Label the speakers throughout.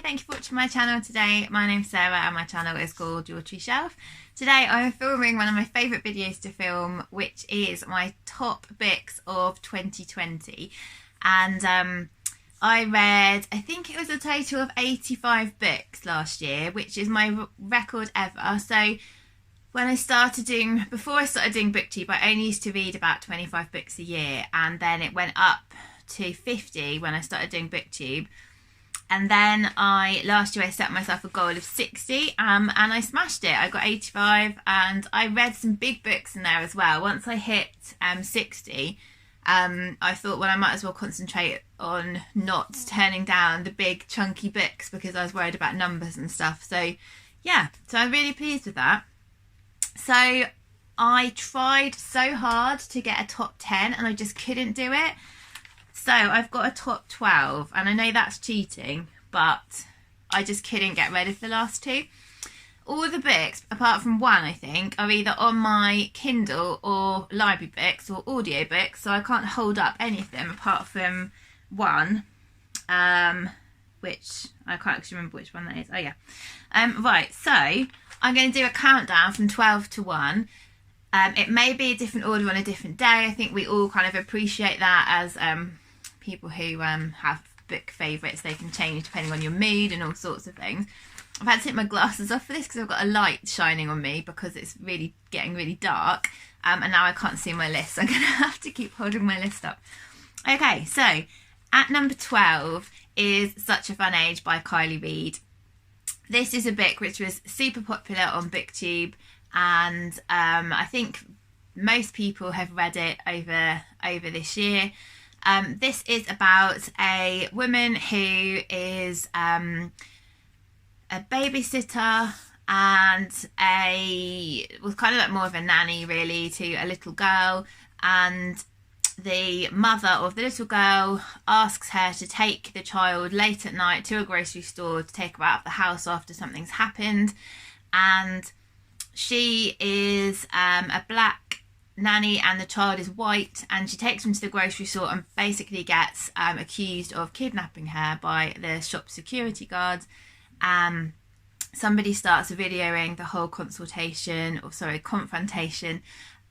Speaker 1: thank you for watching my channel today. My name's Sarah and my channel is called Your Tree Shelf. Today I'm filming one of my favourite videos to film, which is my top books of 2020. And I read, I think it was a total of 85 books last year, which is my record ever. So when before I started doing booktube, I only used to read about 25 books a year, and then it went up to 50 when I started doing booktube. And then last year I set myself a goal of 60 and I smashed it. I got 85 and I read some big books in there as well. Once I hit 60, I thought, well, I might as well concentrate on not turning down the big chunky books because I was worried about numbers and stuff. So yeah, so I'm really pleased with that. So I tried so hard to get a top 10 and I just couldn't do it. So I've got a top 12 and I know that's cheating, but I just couldn't get rid of the last two. All the books, apart from one I think, are either on my Kindle or library books or audio books, so I can't hold up any of them apart from one, which I can't actually remember which one that is. Oh yeah. Right, so I'm going to do a countdown from 12 to 1. It may be a different order on a different day. I think we all kind of appreciate that as people who have book favourites. They can change depending on your mood and all sorts of things. I've had to take my glasses off for this because I've got a light shining on me because it's really getting really dark, and now I can't see my list, so I'm going to have to keep holding my list up. Okay, so at number 12 is Such a Fun Age by Kylie Reid. This is a book which was super popular on booktube, and I think most people have read it over this year. This is about a woman who is a babysitter and was kind of like more of a nanny really to a little girl, and the mother of the little girl asks her to take the child late at night to a grocery store to take her out of the house after something's happened. And she is a black nanny and the child is white, and she takes him to the grocery store and basically gets accused of kidnapping her by the shop security guards. Somebody starts videoing the whole confrontation,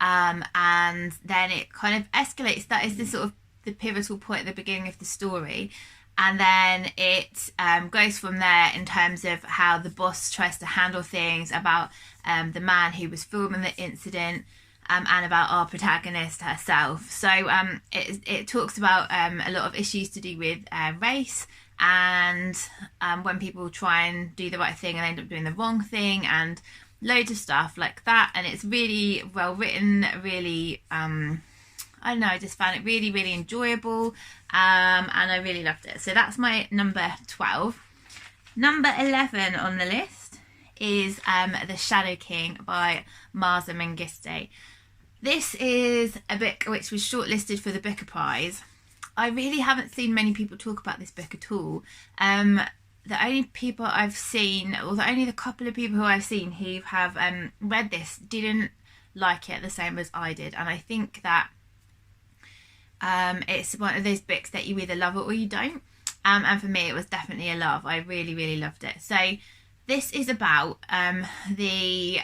Speaker 1: and then it kind of escalates. That is the sort of the pivotal point at the beginning of the story, and then it goes from there in terms of how the boss tries to handle things, about the man who was filming the incident, and about our protagonist herself. So it talks about a lot of issues to do with race, and when people try and do the right thing and end up doing the wrong thing, and loads of stuff like that. And it's really well written, really I don't know, I just found it really, really enjoyable, and I really loved it. So that's my number 12. Number 11 on the list is The Shadow King by Marza Mengistu. This is a book which was shortlisted for the Booker Prize. I really haven't seen many people talk about this book at all. The only people I've seen, or the couple of people who I've seen who have read this, didn't like it the same as I did. And I think that it's one of those books that you either love it or you don't. And for me, it was definitely a love. I really, really loved it. So this is about the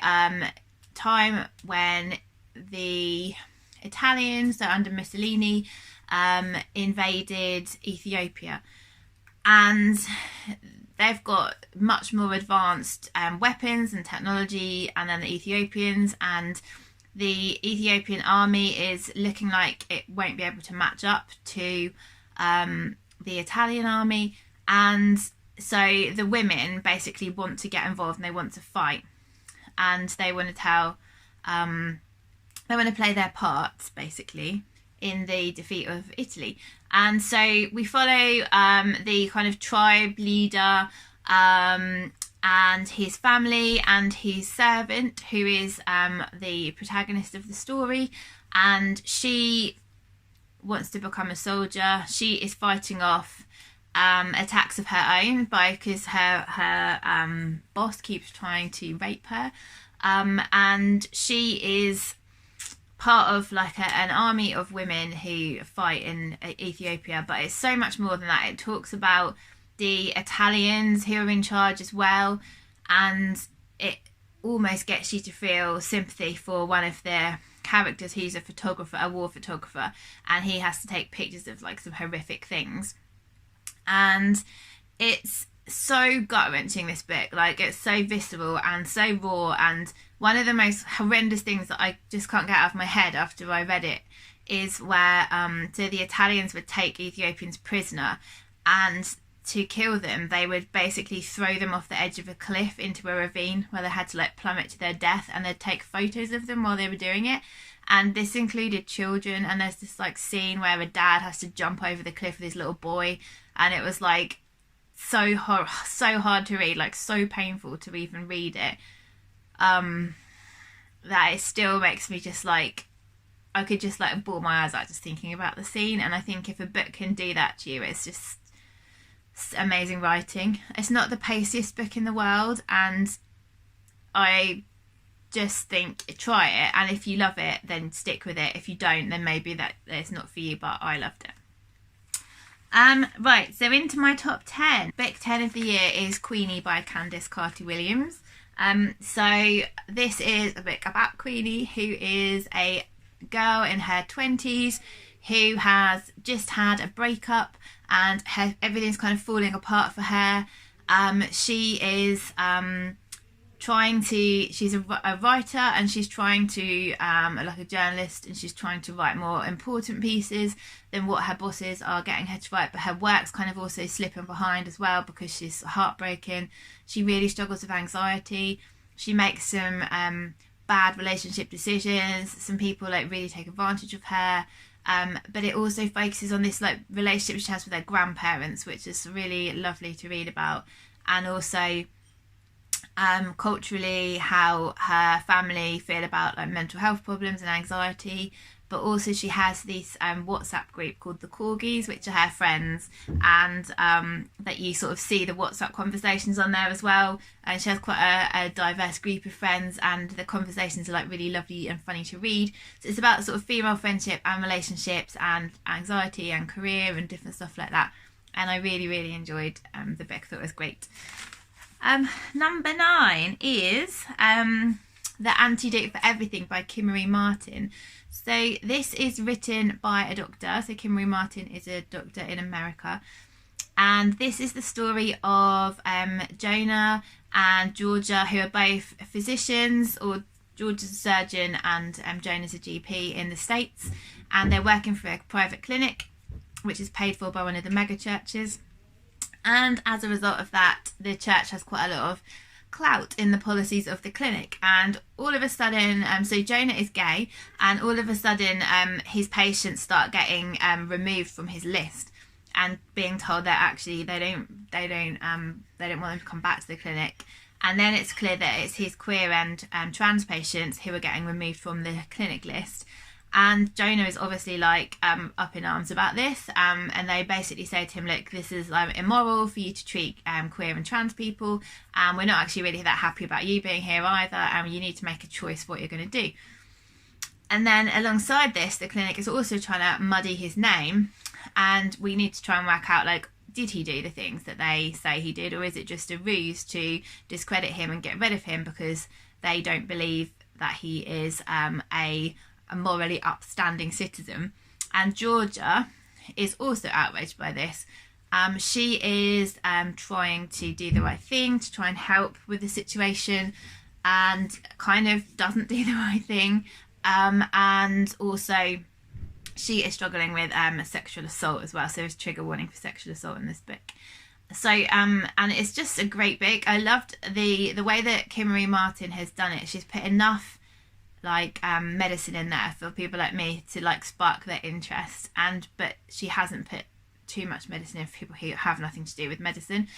Speaker 1: time when the Italians, so under Mussolini, invaded Ethiopia, and they've got much more advanced weapons and technology and then the Ethiopians, and the Ethiopian army is looking like it won't be able to match up to the Italian army. And so the women basically want to get involved and they want to fight, and they want to they want to play their parts basically in the defeat of Italy. And so we follow the kind of tribe leader and his family and his servant, who is the protagonist of the story, and she wants to become a soldier. She is fighting off attacks of her own because her boss keeps trying to rape her, and she is part of like an army of women who fight in Ethiopia. But it's so much more than that. It talks about the Italians who are in charge as well, and it almost gets you to feel sympathy for one of their characters who's a photographer, a war photographer, and he has to take pictures of like some horrific things. And it's so gut-wrenching, this book. Like, it's so visceral and so raw, and one of the most horrendous things that I just can't get out of my head after I read it is where so the Italians would take Ethiopians prisoner, and to kill them they would basically throw them off the edge of a cliff into a ravine where they had to like plummet to their death, and they'd take photos of them while they were doing it. And this included children, and there's this like scene where a dad has to jump over the cliff with his little boy, and it was like so hard to read, like so painful to even read it, that it still makes me just like, I could just like bawl my eyes out just thinking about the scene. And I think if a book can do that to you, it's just amazing writing. It's not the paciest book in the world, and I just think try it, and if you love it then stick with it. If you don't, then maybe that it's not for you, but I loved it. Right, so into my top 10. Book 10 of the year is Queenie by Candice Carty-Williams. So this is a book about Queenie, who is a girl in her 20s who has just had a breakup, and everything's kind of falling apart for her. She is she's a writer, and she's trying to, like a journalist, and she's trying to write more important pieces than what her bosses are getting her to write, but her work's kind of also slipping behind as well because she's heartbroken. She really struggles with anxiety. She makes some bad relationship decisions. Some people like really take advantage of her. But it also focuses on this like relationship she has with her grandparents, which is really lovely to read about, and also culturally how her family feel about like mental health problems and anxiety. But also she has this WhatsApp group called the Corgis, which are her friends, and that you sort of see the WhatsApp conversations on there as well. And she has quite a diverse group of friends, and the conversations are like really lovely and funny to read. So it's about sort of female friendship and relationships and anxiety and career and different stuff like that. And I really, really enjoyed the book. I thought it was great. Number 9 is The Antidate For Everything by Kimmery Martin. So this is written by a doctor. So Kimmery Martin is a doctor in America. And this is the story of Jonah and Georgia, who are both physicians, or Georgia's a surgeon and Jonah's a GP in the States. And they're working for a private clinic, which is paid for by one of the mega churches. And as a result of that, the church has quite a lot of clout in the policies of the clinic. And all of a sudden, so Jonah is gay, and all of a sudden his patients start getting removed from his list and being told that actually they don't want them to come back to the clinic. And then it's clear that it's his queer and trans patients who are getting removed from the clinic list. And Jonah is obviously like up in arms about this, and they basically say to him, look, this is immoral for you to treat queer and trans people, and we're not actually really that happy about you being here either, and you need to make a choice what you're going to do. And then alongside this, the clinic is also trying to muddy his name, and we need to try and work out, like, did he do the things that they say he did, or is it just a ruse to discredit him and get rid of him because they don't believe that he is a morally upstanding citizen. And Georgia is also outraged by this. She is trying to do the right thing, to try and help with the situation, and kind of doesn't do the right thing. And also she is struggling with sexual assault as well, so there's trigger warning for sexual assault in this book. So and it's just a great book. I loved the way that Kimmery Martin has done it. She's put enough like medicine in there for people like me to like spark their interest, but she hasn't put too much medicine in for people who have nothing to do with medicine,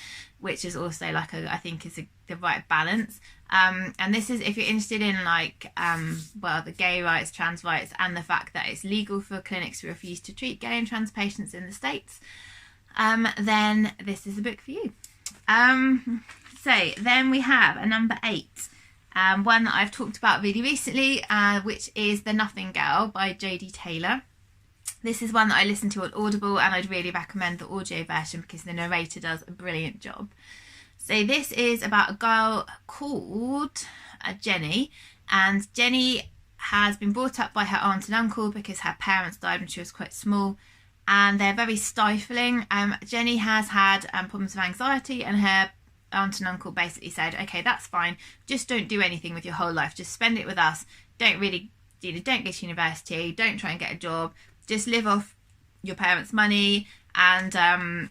Speaker 1: which is also like I think is the right balance. And this is if you're interested in like the gay rights, trans rights, and the fact that it's legal for clinics to refuse to treat gay and trans patients in the States, then this is a book for you. So then we have a number 8. One that I've talked about really recently, which is The Nothing Girl by Jodie Taylor. This is one that I listened to on Audible, and I'd really recommend the audio version because the narrator does a brilliant job. So this is about a girl called Jenny, and Jenny has been brought up by her aunt and uncle because her parents died when she was quite small, and they're very stifling. Jenny has had problems with anxiety, and her aunt and uncle basically said, okay, that's fine, just don't do anything with your whole life, just spend it with us, don't go to university, don't try and get a job, just live off your parents' money, and that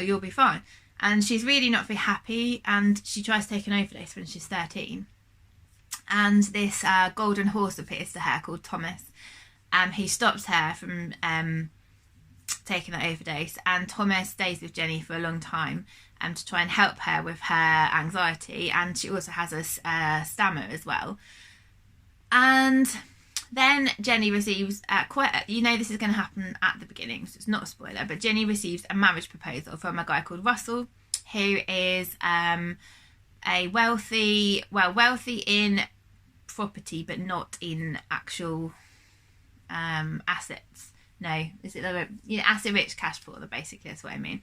Speaker 1: you'll be fine. And she's really not very happy, and she tries to take an overdose when she's 13, and this golden horse appears to her called Thomas. He stops her from taking that overdose, and Thomas stays with Jenny for a long time to try and help her with her anxiety, and she also has a stammer as well. And then Jenny receives this is going to happen at the beginning, so it's not a spoiler, but Jenny receives a marriage proposal from a guy called Russell, who is a wealthy in property but not in actual assets. No, is it asset rich, cash poor, basically, that's what I mean.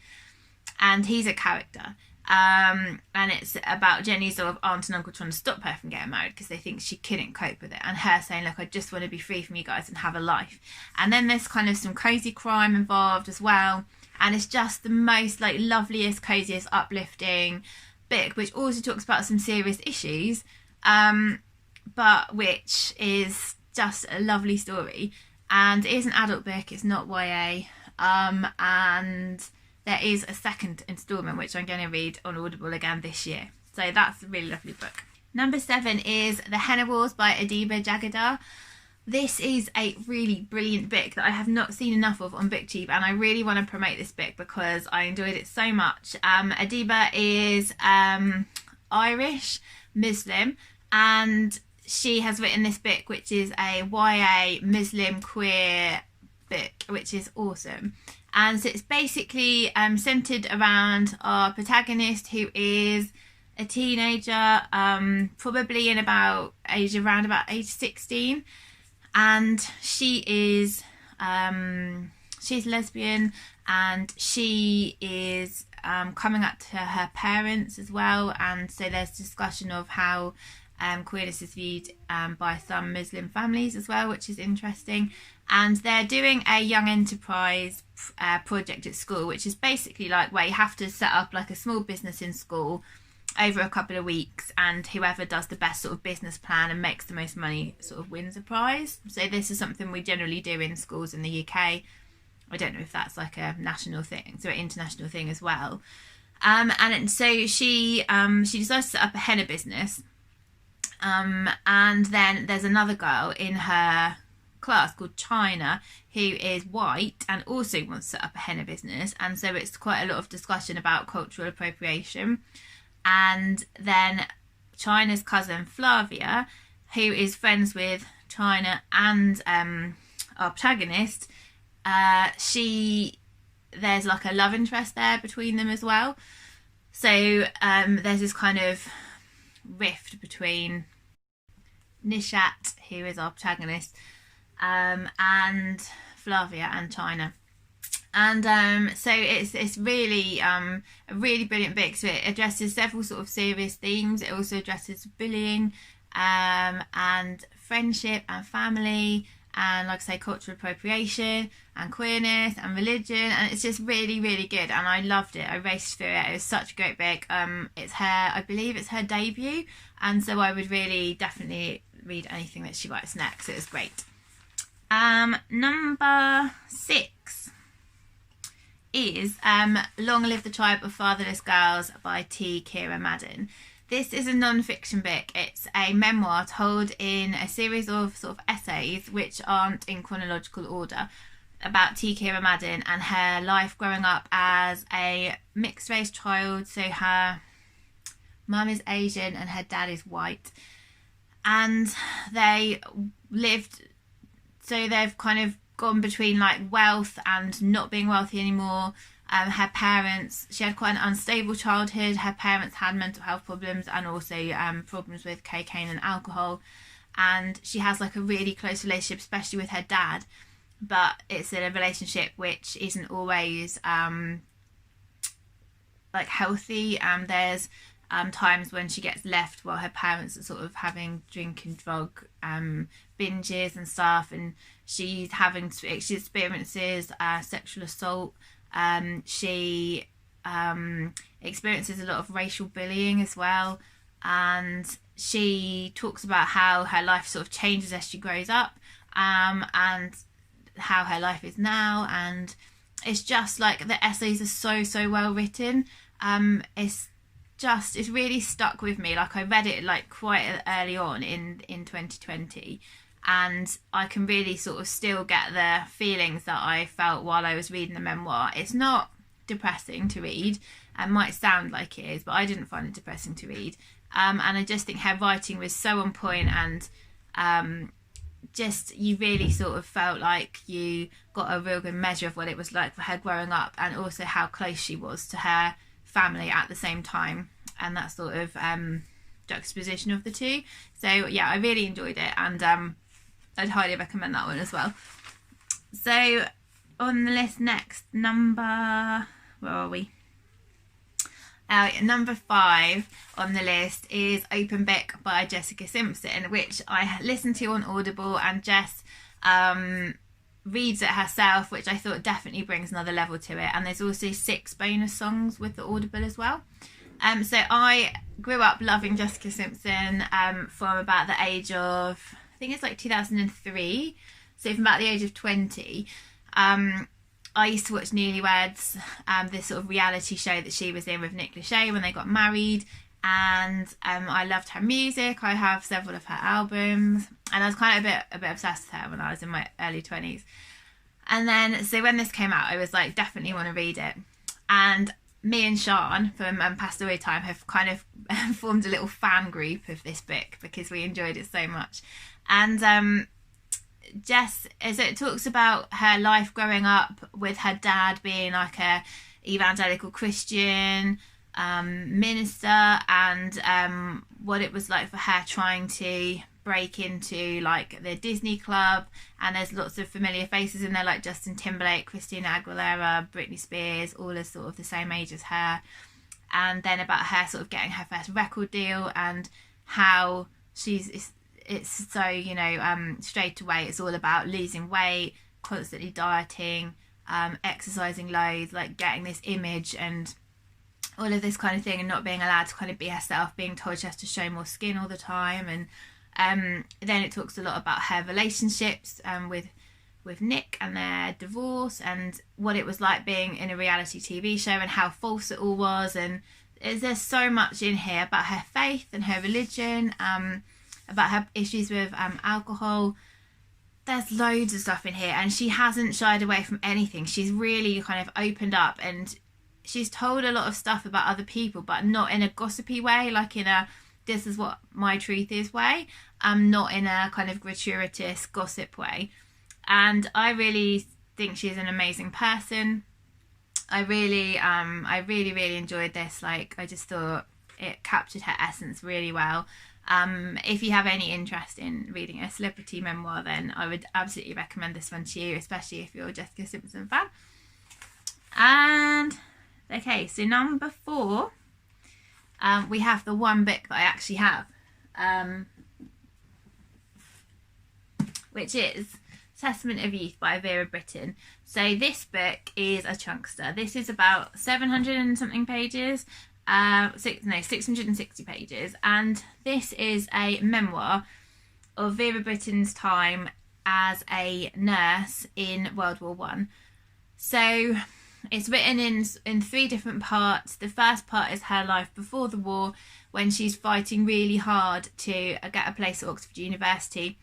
Speaker 1: And he's a character. And it's about Jenny's sort of aunt and uncle trying to stop her from getting married because they think she couldn't cope with it, and her saying, look, I just want to be free from you guys and have a life. And then there's kind of some crazy crime involved as well, and it's just the most loveliest, coziest, uplifting book, which also talks about some serious issues, but which is just a lovely story. And it is an adult book, it's not YA, and there is a second instalment which I'm going to read on Audible again this year. So that's a really lovely book. Number 7 is The Henna Wars by Adiba Jagadar. This is a really brilliant book that I have not seen enough of on booktube, and I really want to promote this book because I enjoyed it so much. Adiba is Irish Muslim, and she has written this book which is a YA Muslim queer book, which is awesome. And so it's basically centered around our protagonist, who is a teenager, probably in around about age 16, and she is she's lesbian, and she is coming up to her parents as well. And so there's discussion of how queerness is viewed by some Muslim families as well, which is interesting. And they're doing a young enterprise project at school, which is basically where you have to set up a small business in school over a couple of weeks, and whoever does the best sort of business plan and makes the most money sort of wins a prize. So this is something we generally do in schools in the UK. I don't know if that's a national thing, so an international thing as well. So she decides to set up a henna business, and then there's another girl in her class called China who is white and also wants to set up a henna business, and so it's quite a lot of discussion about cultural appropriation. And then China's cousin Flavia, who is friends with China and our protagonist, there's a love interest there between them as well. So there's this kind of rift between Nishat, who is our protagonist, and Flavia and China. And so it's really a really brilliant book. So it addresses several sort of serious themes. It also addresses bullying and friendship and family, and cultural appropriation and queerness and religion, and it's just really, really good, and I loved it. I raced through it. It was such a great book. I believe it's her debut, and so I would really definitely read anything that she writes next. It was great. Number 6 is Long Live the Tribe of Fatherless Girls by T. Kira Madden. This is a non-fiction book. It's a memoir told in a series of sort of essays which aren't in chronological order about T. Kira Madden and her life growing up as a mixed race child. So her mum is Asian and her dad is white, and they've kind of gone between wealth and not being wealthy anymore. Her parents, she had quite an unstable childhood. Her parents had mental health problems and also problems with cocaine and alcohol, and she has a really close relationship, especially with her dad. but it's in a relationship which isn't always like healthy. There's times when she gets left while her parents are sort of having drink and drug binges and stuff, and she experiences sexual assault. She experiences a lot of racial bullying as well, and she talks about how her life sort of changes as she grows up, and how her life is now. And it's just like the essays are so well written. It's really stuck with me. Like, I read it like quite early on in 2020, and I can really sort of still get the feelings that I felt while I was reading the memoir. It's not depressing to read. It might sound like it is, but I didn't find it depressing to read. And I just think her writing was so on point, and just, you really sort of felt like you got a real good measure of what it was like for her growing up, and also how close she was to her family at the same time, and that sort of juxtaposition of the two. So yeah, I really enjoyed it, and I'd highly recommend that one as well. So on the list next, where are we? Number 5 on the list is Open Book by Jessica Simpson, which I listened to on Audible, and Jess reads it herself, which I thought definitely brings another level to it. And there's also 6 bonus songs with the Audible as well. So I grew up loving Jessica Simpson from about the age of, I think it's like 2003, so from about the age of 20. I used to watch Newlyweds, this sort of reality show that she was in with Nick Lachey when they got married, and I loved her music. I have several of her albums, and I was kind of a bit obsessed with her when I was in my early 20s. And then, so when this came out, I was like, definitely want to read it. And me and Sean from Pastoral Time have kind of formed a little fan group of this book because we enjoyed it so much. And Jess, as it talks about her life growing up with her dad being like a evangelical Christian minister, and what it was like for her trying to break into like the Disney club. And there's lots of familiar faces in there, like Justin Timberlake, Christina Aguilera, Britney Spears, all are sort of the same age as her. And then about her sort of getting her first record deal, and how it's so, you know, straight away it's all about losing weight, constantly dieting, exercising loads, like getting this image and all of this kind of thing, and not being allowed to kind of be herself, being told she has to show more skin all the time. And then it talks a lot about her relationships with Nick and their divorce, and what it was like being in a reality TV show, and how false it all was. And there's so much in here about her faith and her religion, about her issues with alcohol. There's loads of stuff in here, and she hasn't shied away from anything. She's really kind of opened up, and she's told a lot of stuff about other people, but not in a gossipy way, like in a this is what my truth is way, not in a kind of gratuitous gossip way. And I really think she's an amazing person. I really enjoyed this. Like, I just thought it captured her essence really well. If you have any interest in reading a celebrity memoir, then I would absolutely recommend this one to you, especially if you're a Jessica Simpson fan. And okay, so number 4, we have the one book that I actually have, which is Testament of Youth by Vera Brittain. So this book is a chunkster. This is about 700 and something pages, 660 pages, and this is a memoir of Vera Brittain's time as a nurse in World War One. So it's written in 3 different parts. The first part is her life before the war, when she's fighting really hard to get a place at Oxford University,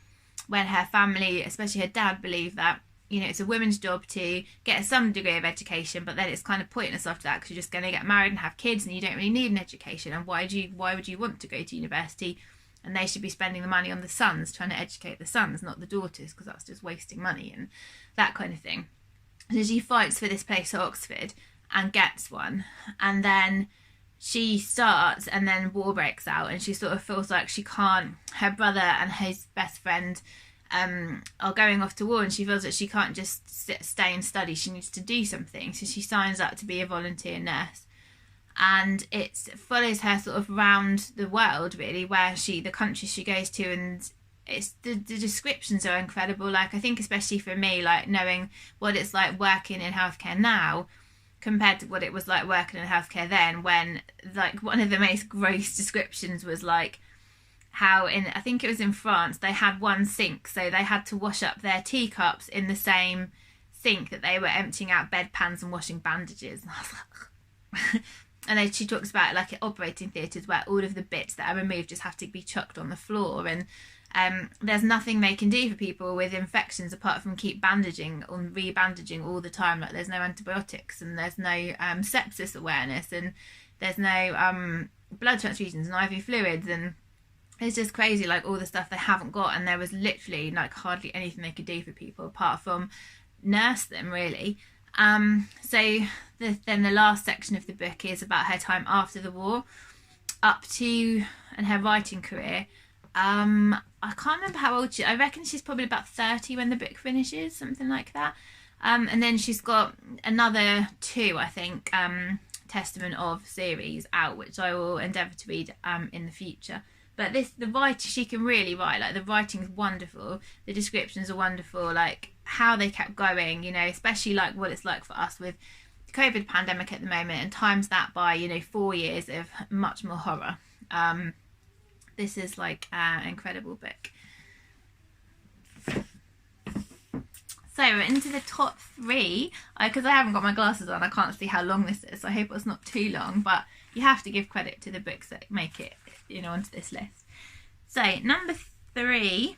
Speaker 1: when her family, especially her dad, believe that, you know, it's a woman's job to get some degree of education, but then it's kind of pointless after that because you're just going to get married and have kids and you don't really need an education. And why would you want to go to university? And they should be spending the money on the sons, trying to educate the sons, not the daughters, because that's just wasting money and that kind of thing. So she fights for this place at Oxford and gets one, and then she starts, and then war breaks out, and she sort of feels like she can't. Her brother and his best friend are going off to war, and she feels that she can't just stay and study. She needs to do something, so she signs up to be a volunteer nurse. And it follows her sort of around the world, really, where the countries she goes to, and it's the descriptions are incredible. Like, I think especially for me, like knowing what it's like working in healthcare now compared to what it was like working in healthcare then, when like one of the most gross descriptions was like how I think it was in France, they had one sink, so they had to wash up their teacups in the same sink that they were emptying out bedpans and washing bandages. And I was like and then she talks about like operating theatres where all of the bits that are removed just have to be chucked on the floor, and there's nothing they can do for people with infections apart from keep bandaging or rebandaging all the time. Like, there's no antibiotics, and there's no sepsis awareness, and there's no blood transfusions and IV fluids, and it's just crazy, like all the stuff they haven't got. And there was literally like hardly anything they could do for people apart from nurse them, really. So then the last section of the book is about her time after the war up to, and her writing career. I can't remember how old I reckon she's probably about 30 when the book finishes, something like that. And then she's got another 2, I think, Testament of series out, which I will endeavour to read in the future. But the writing, she can really write. Like, the writing's wonderful, the descriptions are wonderful, like how they kept going, you know, especially like what it's like for us with the COVID pandemic at the moment, and times that by, you know, 4 years of much more horror. This is like an incredible book. So we're into the top 3, because I haven't got my glasses on, I can't see how long this is, so I hope it's not too long, but you have to give credit to the books that make it, you know, onto this list. So number 3,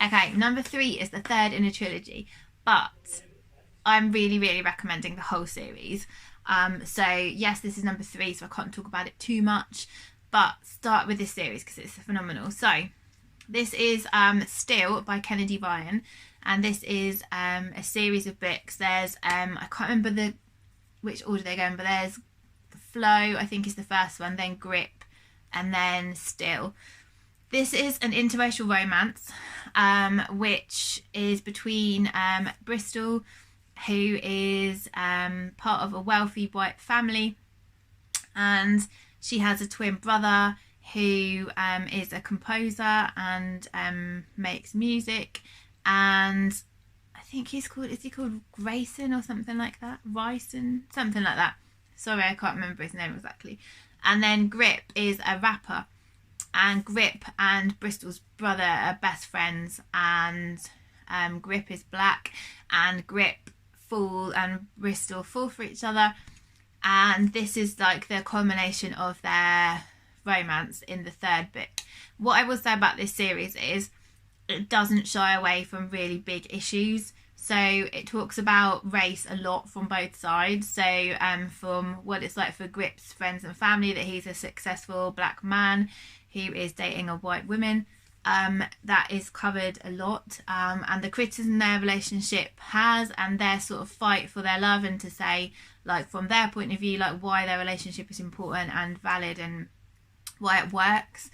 Speaker 1: okay, number 3 is the third in a trilogy, but I'm really, really recommending the whole series. So yes, this is number 3, so I can't talk about it too much, but start with this series because it's phenomenal. So this is Still by Kennedy Ryan, and this is a series of books. There's I can't remember which order they're going, but there's Flow, I think, is the first one, then Grip, and then Still. This is an interracial romance which is between Bristol, who is part of a wealthy white family, and she has a twin brother who is a composer and makes music, and I think is he called Grayson or something like that? Ryson, something like that. Sorry, I can't remember his name exactly. And then Grip is a rapper, and Grip and Bristol's brother are best friends, and Grip is black, and Grip and Bristol fall for each other, and this is like the culmination of their romance in the third book. What I will say about this series is it doesn't shy away from really big issues. So it talks about race a lot from both sides. So from what it's like for Grip's friends and family, that he's a successful black man who is dating a white woman. That is covered a lot, and the criticism their relationship has, and their sort of fight for their love, and to say, like, from their point of view, like why their relationship is important and valid and why it works.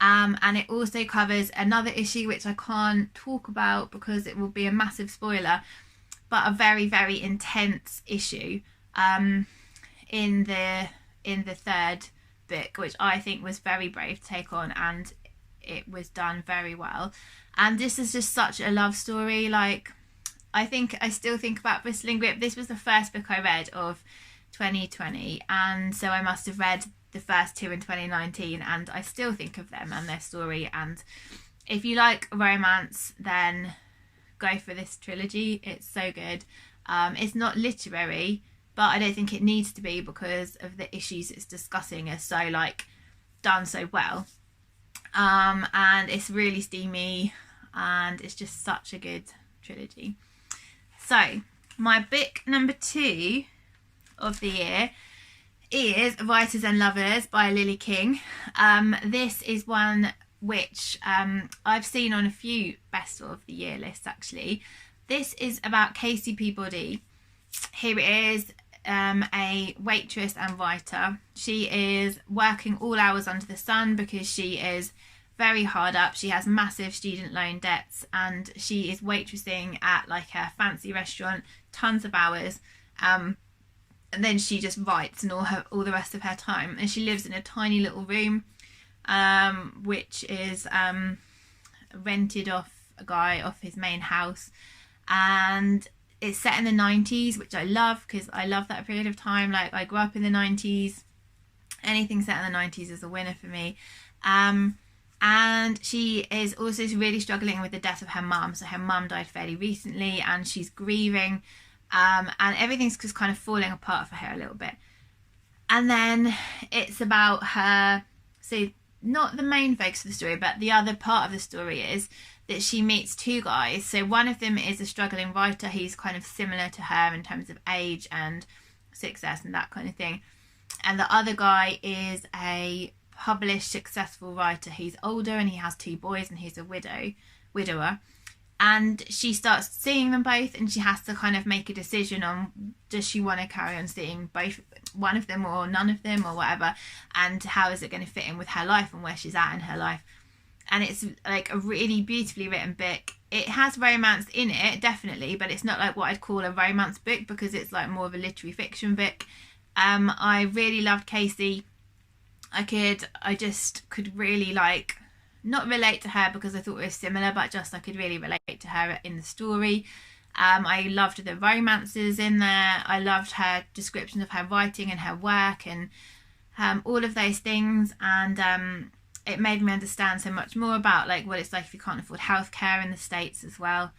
Speaker 1: And it also covers another issue which I can't talk about because it will be a massive spoiler, but a very, very intense issue in the third book, which I think was very brave to take on, and it was done very well. And this is just such a love story. Like, I still think about Bristol and Grip. This was the first book I read of 2020, and so I must have read the first 2 in 2019, and I still think of them and their story. And if you like romance, then go for this trilogy. It's so good. It's not literary, but I don't think it needs to be because of the issues it's discussing are so, like, done so well. And it's really steamy, and it's just such a good trilogy. So my book number 2 of the year is Writers and Lovers by Lily King. This is one which I've seen on a few best of the year lists, actually. This is about Casey Peabody, who is a waitress and writer. She is working all hours under the sun because she is very hard up. She has massive student loan debts, and she is waitressing at like a fancy restaurant, tons of hours, and then she just writes and all the rest of her time. And she lives in a tiny little room, which is rented off a guy off his main house, and it's set in the 90s, which I love because I love that period of time. Like, I grew up in the 90s. Anything set in the 90s is a winner for me. And she is also really struggling with the death of her mum. So her mum died fairly recently, and she's grieving, and everything's just kind of falling apart for her a little bit. And then it's about her, so not the main focus of the story, but the other part of the story is that she meets two guys. So one of them is a struggling writer. He's kind of similar to her in terms of age and success and that kind of thing. And the other guy is a published, successful writer. He's older and he has two boys, and he's a widower. And she starts seeing them both, and she has to kind of make a decision on, does she want to carry on seeing both, one of them or none of them or whatever, and how is it going to fit in with her life and where she's at in her life. And it's like a really beautifully written book. It has romance in it, definitely, but it's not like what I'd call a romance book, because it's like more of a literary fiction book. I really loved Casey. I just could really like, not relate to her because I thought we were similar, but just I could really relate to her in the story. I loved the romances in there. I loved her description of her writing and her work, and all of those things. And it made me understand so much more about like what it's like if you can't afford healthcare in the States as well.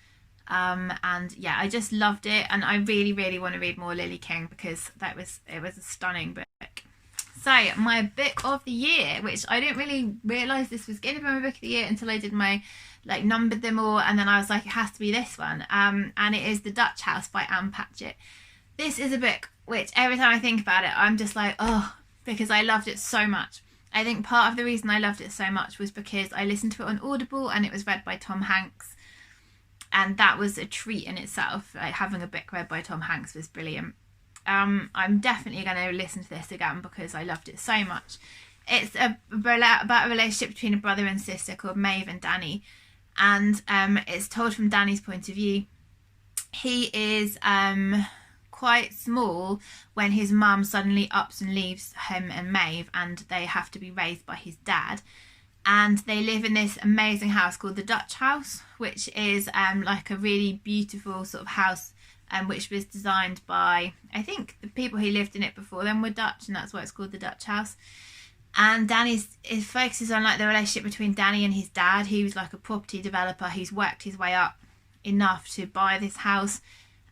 Speaker 1: And yeah, I just loved it, and I really want to read more Lily King because it was a stunning book. So my book of the year, which I didn't really realise this was going to be my book of the year until I did my, like, numbered them all, and then I was like, it has to be this one. And it is The Dutch House by Anne Patchett. This is a book which every time I think about it, I'm just like, oh, because I loved it so much. I think part of the reason I loved it so much was because I listened to it on Audible, and it was read by Tom Hanks. And that was a treat in itself. Like, having a book read by Tom Hanks was brilliant. I'm definitely going to listen to this again because I loved it so much. It's about a relationship between a brother and sister called Maeve and Danny. And it's told from Danny's point of view. He is quite small when his mum suddenly ups and leaves him and Maeve, and they have to be raised by his dad. And they live in this amazing house called the Dutch House, which is like a really beautiful sort of house, which was designed by, I think the people who lived in it before them were Dutch, and that's why it's called the Dutch House. And it focuses on like the relationship between Danny and his dad. He was like a property developer who's worked his way up enough to buy this house,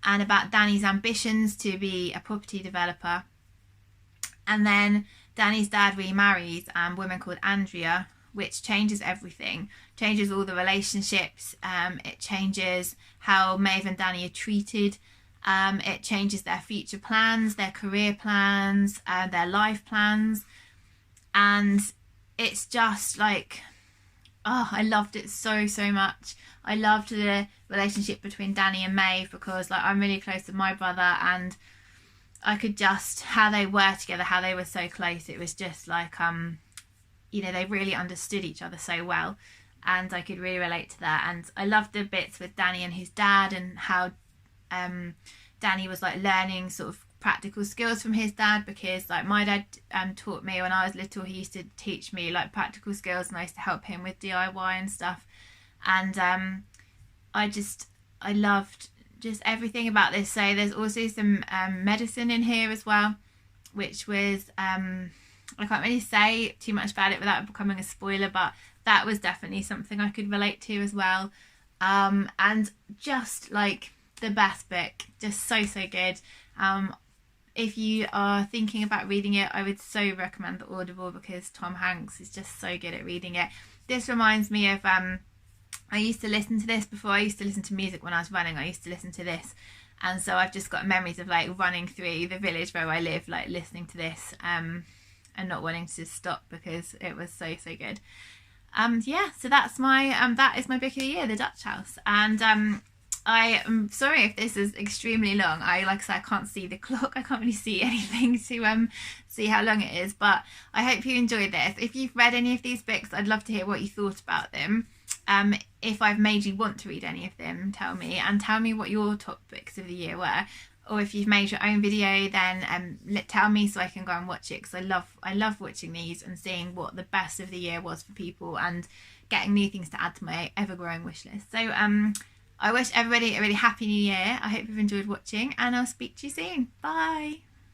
Speaker 1: and about Danny's ambitions to be a property developer. And then Danny's dad remarries a woman called Andrea, which changes everything, changes all the relationships. It changes how Maeve and Danny are treated. It changes their future plans, their career plans, their life plans. And it's just like, oh, I loved it so much. I loved the relationship between Danny and Maeve because like I'm really close to my brother, and I could just, how they were together, how they were so close. It was just like, you know, they really understood each other so well, and I could really relate to that. And I loved the bits with Danny and his dad, and how Danny was like learning sort of practical skills from his dad, because like my dad taught me when I was little. He used to teach me like practical skills, and I used to help him with DIY and stuff. And I loved just everything about this. So there's also some medicine in here as well, which was I can't really say too much about it without becoming a spoiler, but that was definitely something I could relate to as well. And just like the best book, just so good. If you are thinking about reading it, I would so recommend the Audible because Tom Hanks is just so good at reading it. This reminds me of I used to listen to this before I used to listen to music when I was running. I used to listen to this, and so I've just got memories of like running through the village where I live, like listening to this and not wanting to stop because it was so good. Yeah, so that's my that is my book of the year, The Dutch House. And I am sorry if this is extremely long. Like I said, I can't see the clock. I can't really see anything to see how long it is. But I hope you enjoyed this. If you've read any of these books, I'd love to hear what you thought about them. If I've made you want to read any of them, tell me, and tell me what your top books of the year were. Or if you've made your own video, then tell me so I can go and watch it, because I love watching these and seeing what the best of the year was for people and getting new things to add to my ever-growing wish list. So I wish everybody a really happy new year. I hope you've enjoyed watching, and I'll speak to you soon. Bye.